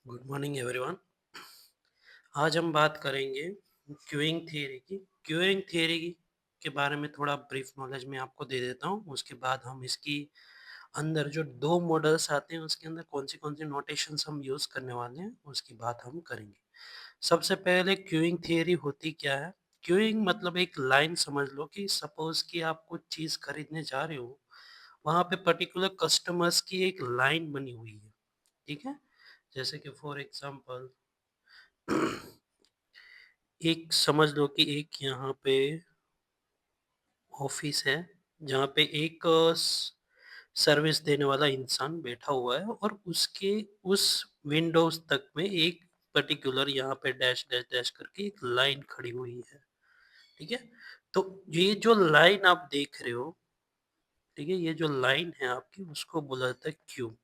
Good morning everyone. आज हम बात करेंगे क्यूइंग थियरी की। क्यूइंग थियरी के बारे में थोड़ा ब्रीफ नॉलेज मैं आपको दे देता हूँ। उसके बाद हम इसकी अंदर जो दो मॉडल्स आते हैं उसके अंदर कौन सी नोटेशंस हम यूज़ करने वाले हैं उसकी बात हम करेंगे। सबसे पहले क्यूइंग थियरी होती क्या है? क्यूइंग मतलब एक लाइन समझ लो कि सपोज कि आप कुछ चीज़ खरीदने जा रहे हो, वहाँ पे पर्टिकुलर कस्टमर्स की एक लाइन बनी हुई है, ठीक है? जैसे कि फॉर एग्जांपल एक समझ लो कि एक यहाँ पे ऑफिस है, जहाँ पे एक सर्विस देने वाला इंसान बैठा हुआ है और उसके उस विंडोज तक में एक पर्टिकुलर यहाँ पे डैश डैश डैश करके एक लाइन खड़ी हुई है, ठीक है? तो ये जो लाइन आप देख रहे हो, ठीक है, ये जो लाइन है आपकी उसको बोला जाता है क्यू।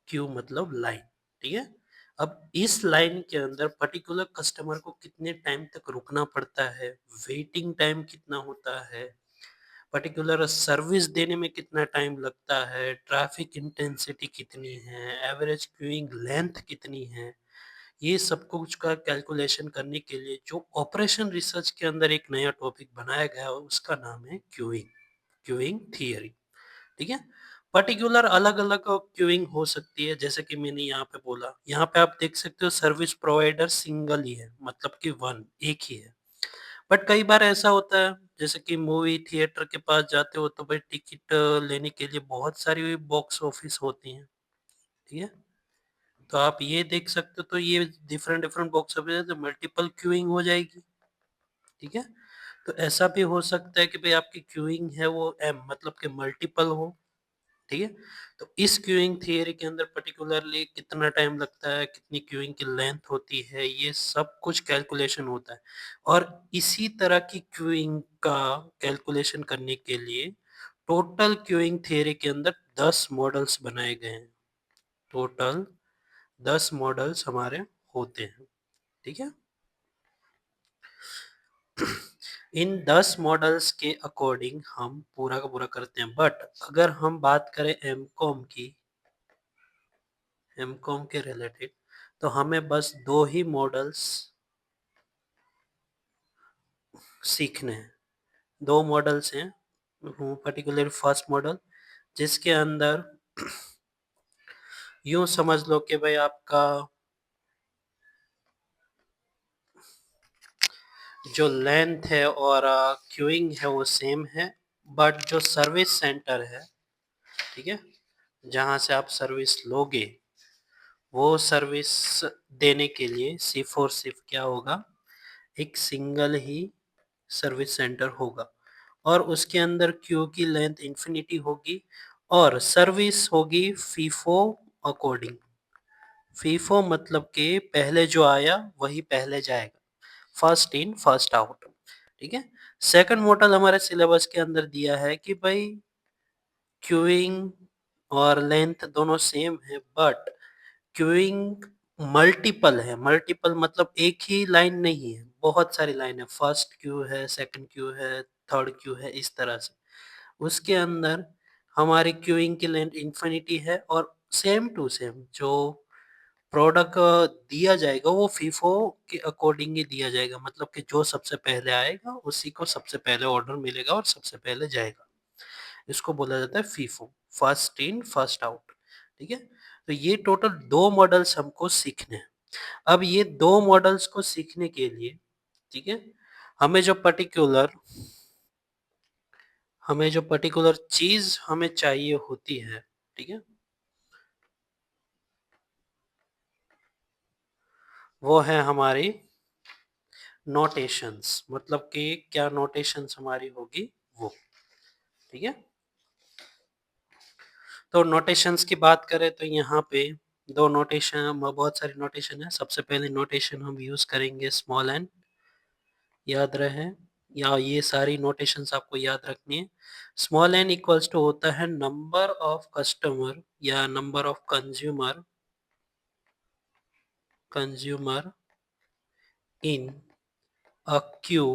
क्यू मतलब लाइन, ठीक है? अब इस लाइन के अंदर पर्टिकुलर कस्टमर को कितने टाइम तक रुकना पड़ता है, वेटिंग टाइम कितना होता है, पर्टिकुलर सर्विस देने में कितना टाइम लगता है, ट्रैफिक इंटेंसिटी कितनी है, एवरेज क्यूइंग लेंथ कितनी है, ये सब कुछ का कैलकुलेशन करने के लिए जो ऑपरेशन रिसर्च के अंदर एक नया टॉपिक बनाया गया है उसका नाम है क्यूइंग। क्यूइंग थियरी, ठीक है? पर्टिकुलर अलग-अलग क्यूइंग हो सकती है, जैसे कि मैंने यहाँ पे बोला। यहाँ पे आप देख सकते हो सर्विस प्रोवाइडर सिंगल ही है, मतलब कि वन, एक ही है। बट कई बार ऐसा होता है, जैसे कि मूवी थिएटर के पास जाते हो तो भाई टिकट लेने के लिए बहुत सारी बॉक्स ऑफिस होती हैं, ठीक है? तो आप ये देख सकते हो, तो ये डिफरेंट डिफरेंट बॉक्स ऑफिस है तो मल्टीपल क्यूइंग हो जाएगी, ठीक है? तो ऐसा भी हो सकता है कि भाई आपकी क्यूइंग है वो एम मतलब कि मल्टीपल हो, ठीक है? तो इस क्यूइंग थियरी के अंदर पर्टिकुलरली कितना टाइम लगता है, कितनी क्यूइंग की लेंथ होती है, ये सब कुछ कैलकुलेशन होता है। और इसी तरह की क्यूइंग का कैलकुलेशन करने के लिए टोटल क्यूइंग थियरी के अंदर 10 मॉडल्स बनाए गए हैं। टोटल 10 मॉडल्स हमारे होते हैं, ठीक है? इन 10 मॉडल्स के अकॉर्डिंग हम पूरा का पूरा करते हैं। बट अगर हम बात करें एमकॉम की, एमकॉम के रिलेटेड, तो हमें बस 2 ही मॉडल्स सीखने हैं। 2 मॉडल्स हैं, पर्टिकुलर फर्स्ट मॉडल जिसके अंदर यूँ समझ लो कि भाई आपका जो लेंथ है और क्यूइंग है वो सेम है, बट जो सर्विस सेंटर है, ठीक है? जहाँ से आप सर्विस लोगे, वो सर्विस देने के लिए सिर्फ़ और सिर्फ़ क्या होगा, एक सिंगल ही सर्विस सेंटर होगा और उसके अंदर क्यू की लेंथ इन्फिनिटी होगी और सर्विस होगी फीफो अकॉर्डिंग। फीफो मतलब कि पहले जो आया वही पहले जाएगा, फर्स्ट इन फर्स्ट आउट, ठीक है? सेकंड मॉडल हमारे सिलेबस के अंदर दिया है कि भाई क्यूइंग और लेंथ दोनों सेम है, बट क्यूइंग मल्टीपल है। मल्टीपल मतलब एक ही लाइन नहीं है, बहुत सारी लाइन है। फर्स्ट क्यू है, सेकंड क्यू है, थर्ड क्यू है, इस तरह से। उसके अंदर हमारी क्यूइंग की लेंथ इन्फिनिटी है और सेम टू सेम जो प्रोडक्ट दिया जाएगा वो फीफो के अकॉर्डिंग ही दिया जाएगा, मतलब कि जो सबसे पहले आएगा उसी को सबसे पहले ऑर्डर मिलेगा और सबसे पहले जाएगा। इसको बोला जाता है FIFO, first in first out, ठीक है? तो ये टोटल 2 मॉडल्स हमको सीखने हैं। अब ये 2 मॉडल्स को सीखने के लिए, ठीक है, हमें जो पर्टिकुलर हमें जो पर्टिकुलर चीज़ हमें चाहिए होती है, ठीक है? वो है हमारी नोटेशंस, मतलब कि क्या नोटेशंस हमारी होगी वो, ठीक है? तो नोटेशंस की बात करें तो यहाँ पे 2 नोटेशन, बहुत सारी नोटेशन है। सबसे पहले नोटेशन हम यूज़ करेंगे स्मॉल एन, याद रहे, या ये सारी नोटेशंस आपको याद रखनी है। स्मॉल एन इक्वल्स टू होता है नंबर ऑफ कस्टमर या number of consumer in a Q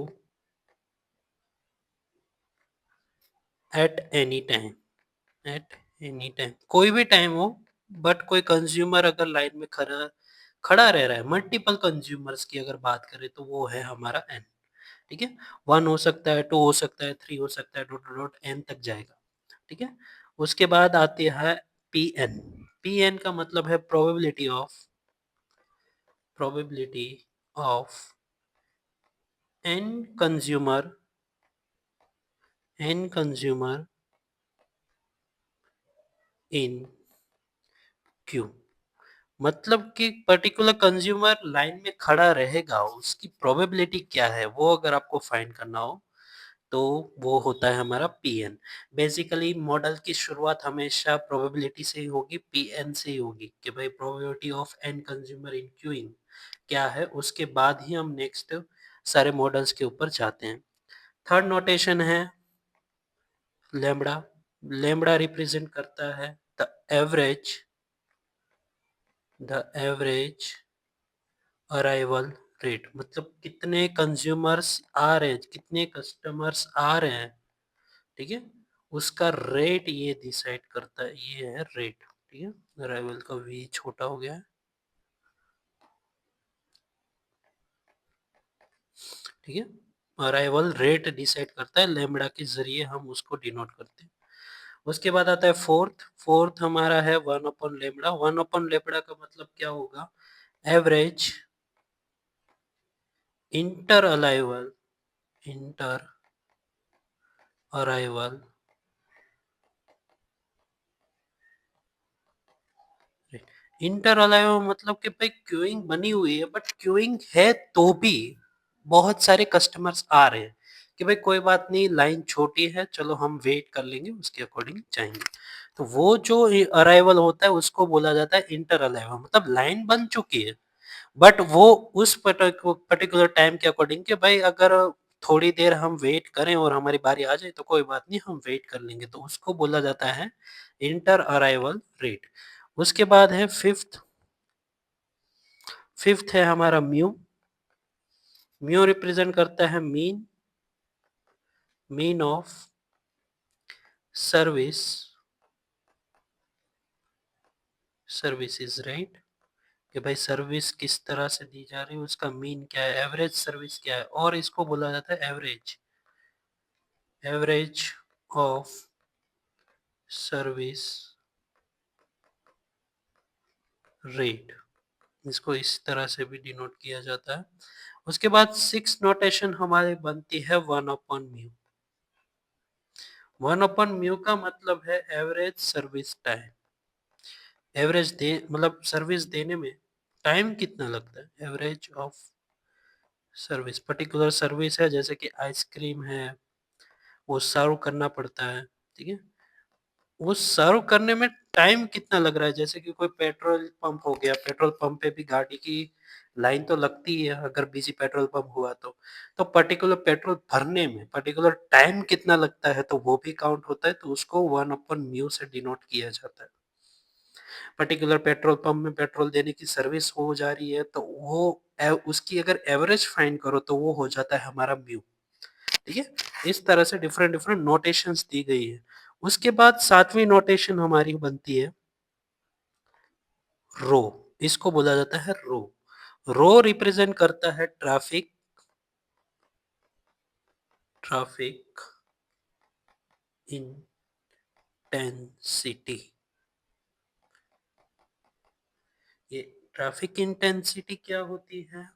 at any time, at any time, कोई भी टाइम हो, बट कोई कंज्यूमर अगर लाइन में खड़ा खड़ा रह रहा है, मल्टीपल कंज्यूमर्स की अगर बात करें तो वो है हमारा एन, ठीक है? 1 हो सकता है, 2 हो सकता है, 3 हो सकता है, डॉट, डॉट, डॉट एन तक जाएगा, ठीक है? उसके बाद आती है पीएन। पीएन का मतलब है probability of an consumer an consumer in queue. मतलब कि पर्टिकुलर कंज्यूमर लाइन में खड़ा रहेगा, उसकी प्रोबेबिलिटी क्या है, वो अगर आपको फाइंड करना हो, तो वो होता है हमारा पीएन। बेसिकली मॉडल की शुरुआत हमेशा प्रोबेबिलिटी से ही होगी, पीएन से ही होगी कि भाई probability of an consumer in queueing क्या है, उसके बाद ही हम नेक्स्ट सारे मॉडल्स के ऊपर जाते हैं। थर्ड नोटेशन है लैम्बडा। लैम्बडा रिप्रेजेंट करता है the average the average arrival rate, मतलब कितने कंज्यूमर्स आ रहे हैं, कितने कस्टमर्स आ रहे हैं, ठीक है? उसका रेट ये डिसाइड करता है, ये है रेट, ठीक है? अराइवल का वी छोटा हो गया है, ठीक है? अराइवल रेट डिसाइड करता है, लैम्बडा के जरिए हम उसको डिनोट करते हैं। उसके बाद आता है फोर्थ हमारा है 1/लैम्बडा। 1/लैम्बडा का मतलब क्या होगा? Average inter arrival inter arrival inter alive, मतलब कि भाई क्यूइंग बनी हुई है, बट क्यूइंग है तो भी बहुत सारे कस्टमर्स आ रहे हैं कि भाई कोई बात नहीं, लाइन छोटी है, चलो हम वेट कर लेंगे, उसके अकॉर्डिंग जाएंगे। तो वो जो अराइवल होता है उसको बोला जाता है इंटर अलाइव, मतलब लाइन बन चुकी है, बट वो उस पर्टिकुलर टाइम के अकॉर्डिंग कि भाई अगर थोड़ी देर हम वेट करें और हमारी बारी आ जाए तो कोई बात नहीं, हम वेट कर लेंगे, तो उसको बोला जाता है इंटर अराइवल रेट। उसके बाद है फिफ्थ है हमारा म्यू। म्यू रिप्रेजेंट करता है mean of service services, right? कि भाई सर्विस किस तरह से दी जा रही है, उसका मीन क्या है, एवरेज सर्विस क्या है, और इसको बोला जाता है एवरेज ऑफ सर्विस रेट, इसको इस तरह से भी डिनोट किया जाता है। उसके बाद सिक्स नोटेशन हमारी बनती है 1/म्यू। 1/म्यू का मतलब है एवरेज सर्विस टाइम। एवरेज दे मतलब सर्विस देने में टाइम कितना लगता है, average of service. Particular service है, जैसे कि आइसक्रीम है, वो सर्व करना पड़ता है, ठीक है? वो सर्व करने में टाइम कितना लग रहा है, जैसे कि कोई पेट्रोल पंप हो गया, पेट्रोल पंप पे भी गाड़ी की लाइन तो लगती है अगर बिजी पेट्रोल पंप हुआ तो पर्टिकुलर पेट्रोल भरने में पर्टिकुलर टाइम कितना लगता है, तो वो भी काउंट होता है, तो उसको 1/म्यू से डिनोट किया जाता है। पर्टिकुलर पेट्रोल पंप में पेट्रोल देने की सर्विस हो जा रही है, तो वो उसकी अगर एवरेज फाइंड करो तो वो हो जाता है हमारा म्यू, ठीक है? इस तरह से डिफरेंट डिफरेंट नोटेशंस दी गई है। उसके बाद सातवीं नोटेशन हमारी बनती है रो। इसको बोला जाता है रो। रो रिप्रेजेंट करता है ट्रैफिक इंटेंसिटी। ये ट्रैफिक इंटेंसिटी क्या होती है?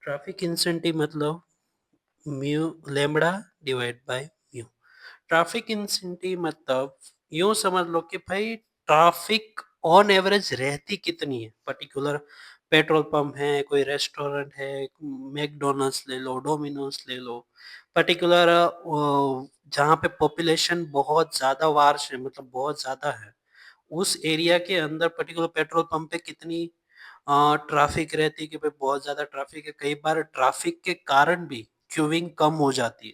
ट्रैफिक इंटेंसिटी मतलब mu lambda divide by mu. Traffic intensity मतलब यूं समझ लो कि भाई ट्रैफिक ऑन एवरेज रहती कितनी है, पर्टिकुलर पेट्रोल पंप है, कोई रेस्टोरेंट है, मैकडोनल्ड्स ले लो, डोमिनोज ले लो, पर्टिकुलर जहाँ पे पॉपुलेशन बहुत ज्यादा वार्स है, मतलब बहुत ज्यादा है, उस एरिया के अंदर पर्टिकुलर पेट्रोल पंप पे कितनी ट्रैफिक रहती है कि भाई बहुत ज्यादा ट्रैफिक है, कई बार ट्रैफिक के कारण भी क्यूइंग कम हो जाती है,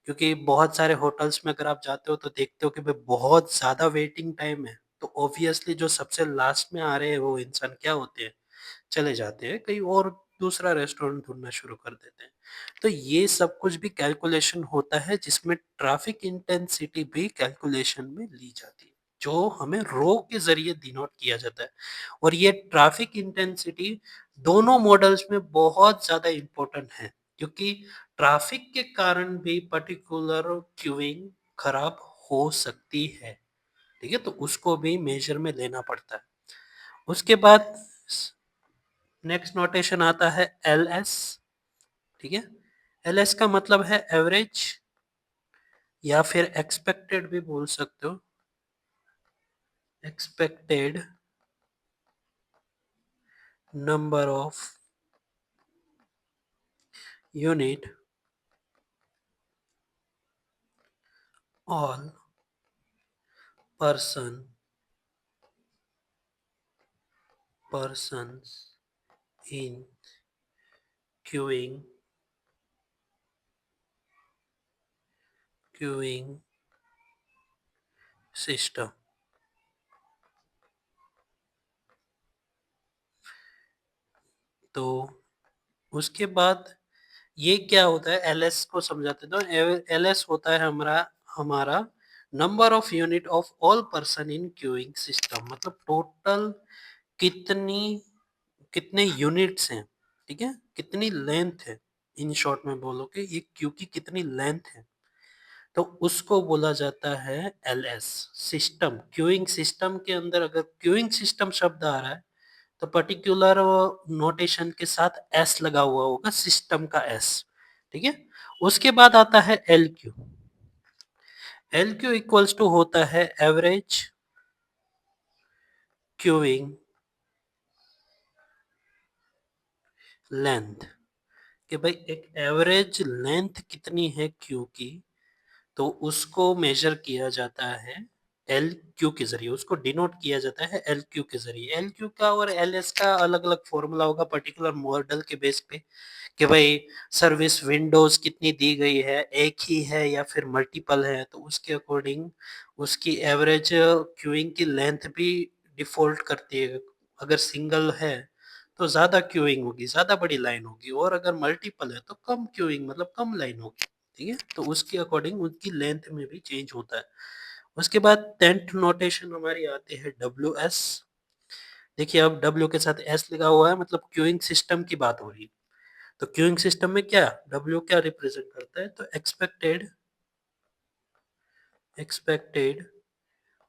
क्योंकि बहुत सारे होटल्स में अगर आप जाते हो तो देखते हो कि भाई बहुत ज़्यादा वेटिंग टाइम है, तो ऑब्वियसली जो सबसे लास्ट में आ रहे हैं वो इंसान क्या होते हैं, चले जाते हैं कहीं और दूसरा रेस्टोरेंट ढूँढना शुरू कर देते हैं। तो ये सब कुछ भी कैलकुलेशन होता है जिसमें ट्रैफिक इंटेंसिटी भी कैलकुलेशन में ली जाती है, जो हमें रो के ज़रिए डिनोट किया जाता है। और ये ट्रैफिक इंटेंसिटी दोनों मॉडल्स में बहुत ज़्यादा इम्पोर्टेंट है, क्योंकि ट्रैफिक के कारण भी पर्टिकुलर क्यूइंग खराब हो सकती है, ठीक है? तो उसको भी मेजर में लेना पड़ता है। उसके बाद नेक्स्ट नोटेशन आता है एलएस, ठीक है? एलएस का मतलब है एवरेज, या फिर एक्सपेक्टेड भी बोल सकते हो, expected number of unit all person persons in queuing system। तो उसके बाद ये क्या होता है, एलएस को समझाते हैं। तो एलएस होता है हमारा हमारा number of unit of all person in queuing system, मतलब टोटल कितनी कितने यूनिट्स हैं, ठीक है? कितनी लेंथ है, इन शॉर्ट में बोलो कि ये क्यू की कितनी लेंथ है, तो उसको बोला जाता है एलएस। सिस्टम, क्यूइंग सिस्टम के अंदर अगर क्यूइंग सिस्टम शब्द आ रहा है तो पर्टिकुलर नोटेशन के साथ एस लगा हुआ होगा, सिस्टम का एस, ठीक है? उसके बाद आता है L Q. L Q equals to होता है एवरेज क्यूइंग लेंथ, कि भाई एक एवरेज लेंथ कितनी है क्यू की, तो उसको मेजर किया जाता है एल क्यू के जरिए, उसको डिनोट किया जाता है एल क्यू के जरिए। एल क्यू का और एल एस का अलग अलग फॉर्मूला होगा पर्टिकुलर मॉडल के बेस पे, कि भाई सर्विस विंडोज कितनी दी गई है, एक ही है या फिर मल्टीपल है, तो उसके अकॉर्डिंग उसकी एवरेज क्यूइंग की लेंथ भी डिफॉल्ट करती है। अगर सिंगल है तो ज़्यादा क्यूइंग होगी, ज़्यादा बड़ी लाइन होगी, और अगर मल्टीपल है तो कम क्यूइंग मतलब कम लाइन होगी, ठीक है? तो उसके अकॉर्डिंग उनकी लेंथ में भी चेंज होता है। उसके बाद 10th नोटेशन हमारी आती है डब्ल्यू एस। देखिए अब डब्ल्यू के साथ एस लगा हुआ है, मतलब क्यूइंग सिस्टम की बात हो रही है। तो क्यूइंग सिस्टम में क्या डब्ल्यू क्या रिप्रेजेंट करता है, तो एक्सपेक्टेड एक्सपेक्टेड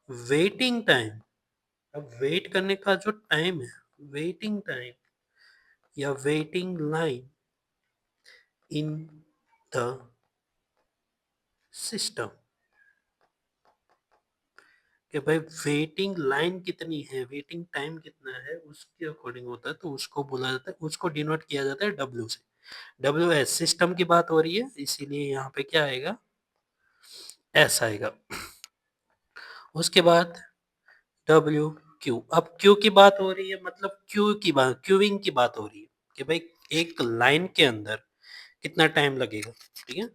वेटिंग टाइम। अब वेट करने का जो टाइम है, वेटिंग टाइम या waiting line in the system, कि भाई वेटिंग लाइन कितनी है, वेटिंग टाइम कितना है, उसके अकॉर्डिंग होता है, तो उसको बोला जाता है, उसको डिनोट किया जाता है डब्ल्यू से। डब्ल्यू एस सिस्टम की बात हो रही है, इसीलिए यहाँ पे क्या आएगा, एस आएगा। उसके बाद डब्ल्यू क्यू। अब क्यू की बात हो रही है, मतलब क्यू की बात, क्यूइंग की बात हो रही है, कि भाई एक लाइन के अंदर कितना टाइम लगेगा, ठीक है?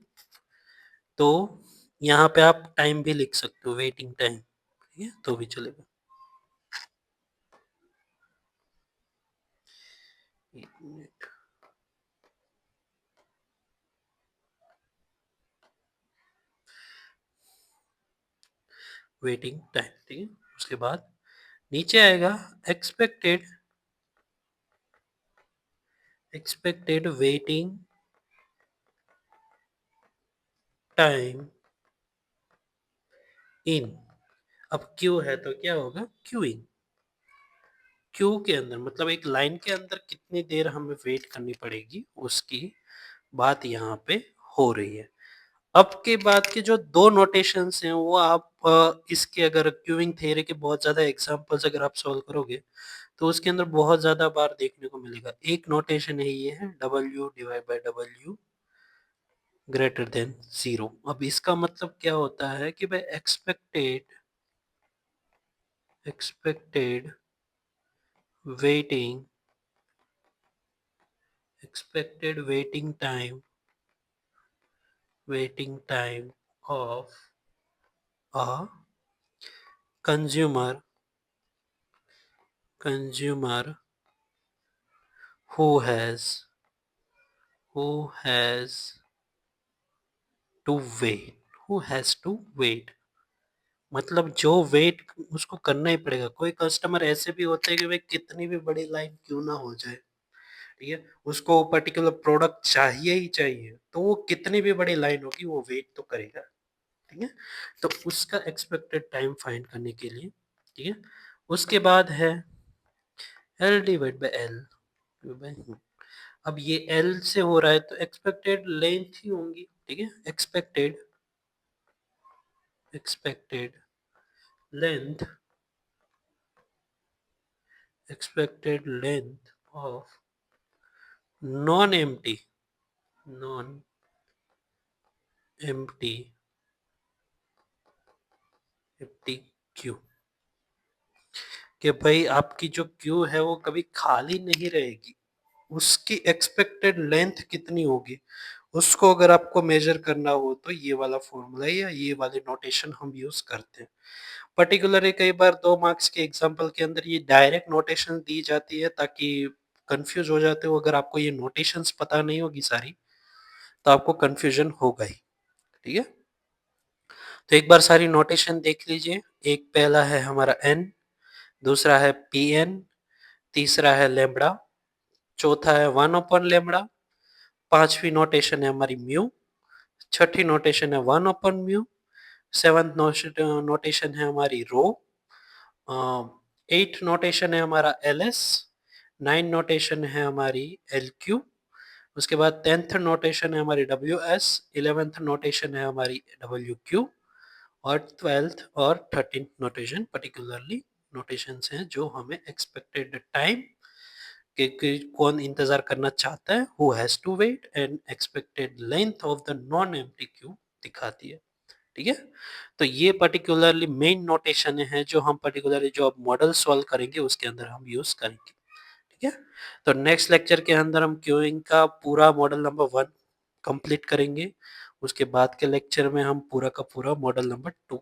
तो यहाँ पे आप टाइम भी लिख सकते हो, वेटिंग टाइम, ठीक है, तो भी चलेगा। एक मिनट, वेटिंग टाइम, ठीक है। उसके बाद नीचे आएगा expected expected waiting time in. अब क्यू है तो क्या होगा, क्यूइंग। क्यू के अंदर मतलब एक लाइन के अंदर कितनी देर हमें वेट करनी पड़ेगी, उसकी बात यहाँ पे हो रही है। अब के बाद के जो दो नोटेशंस हैं वो आप इसके अगर क्यूइंग थ्योरी के बहुत ज्यादा एग्जांपल्स अगर आप सॉल्व करोगे तो उसके अंदर बहुत ज्यादा बार देखने को मिलेगा। एक नोटेशन है, ये है W divide by W greater than 0। अब इसका मतलब क्या होता है कि भाई expected waiting expected waiting time of a consumer consumer who has who has to wait, who has to wait, मतलब जो वेट उसको करना ही पड़ेगा। कोई कस्टमर ऐसे भी होते हैं कि भाई कितनी भी बड़ी लाइन क्यों ना हो जाए, ठीक है, उसको पर्टिकुलर प्रोडक्ट चाहिए ही चाहिए, तो वो कितनी भी बड़ी लाइन होगी वो वेट तो करेगा, ठीक है। तो उसका एक्सपेक्टेड टाइम फाइंड करने के लिए, ठीक है, उसके बाद है एल डिवाइड बाय एल। अब ये एल से हो रहा है तो एक्सपेक्टेड लेंथ ही होंगी, ठीक है, expected length, expected length of non-empty non-empty empty queue, कि भाई आपकी जो क्यू है वो कभी खाली नहीं रहेगी, उसकी एक्सपेक्टेड लेंथ कितनी होगी, उसको अगर आपको मेजर करना हो तो ये वाला फॉर्मूला या ये वाले नोटेशन हम यूज करते हैं। पर्टिकुलरली कई बार 2 मार्क्स के एग्जांपल के अंदर ये डायरेक्ट नोटेशन दी जाती है ताकि कंफ्यूज हो जाते हो, अगर आपको ये नोटेशंस पता नहीं होगी सारी तो आपको कंफ्यूजन होगा ही, ठीक है। तो एक बार सारी नोटेशन देख लीजिए। एक पहला है हमारा एन, दूसरा है पी एन, तीसरा है लेमड़ा, चौथा है 1/लैम्ब्डा, पांचवी नोटेशन है हमारी म्यू, छठी नोटेशन है 1/म्यू, सेवंथ नोटेशन है हमारी रो, एट नोटेशन है हमारा एल एस, नाइन नोटेशन है हमारी एल क्यू, उसके बाद 10th नोटेशन है हमारी डब्ल्यू एस, 11th नोटेशन है हमारी डब्ल्यू क्यू, और 12th और 13th नोटेशन पर्टिकुलरली नोटेशंस हैं जो हमें एक्सपेक्टेड टाइम कि कौन इंतजार करना चाहता है, who has to wait, and expected length of the non empty queue दिखाती है, ठीक है। तो ये पर्टिकुलरली मेन नोटेशन है जो हम पर्टिकुलरली जो अब मॉडल सॉल्व करेंगे उसके अंदर हम यूज करेंगे, ठीक है। तो नेक्स्ट लेक्चर के अंदर हम क्यूइंग का पूरा मॉडल नंबर 1 कंप्लीट करेंगे, उसके बाद के लेक्चर में हम पूरा का पूरा मॉडल नंबर 2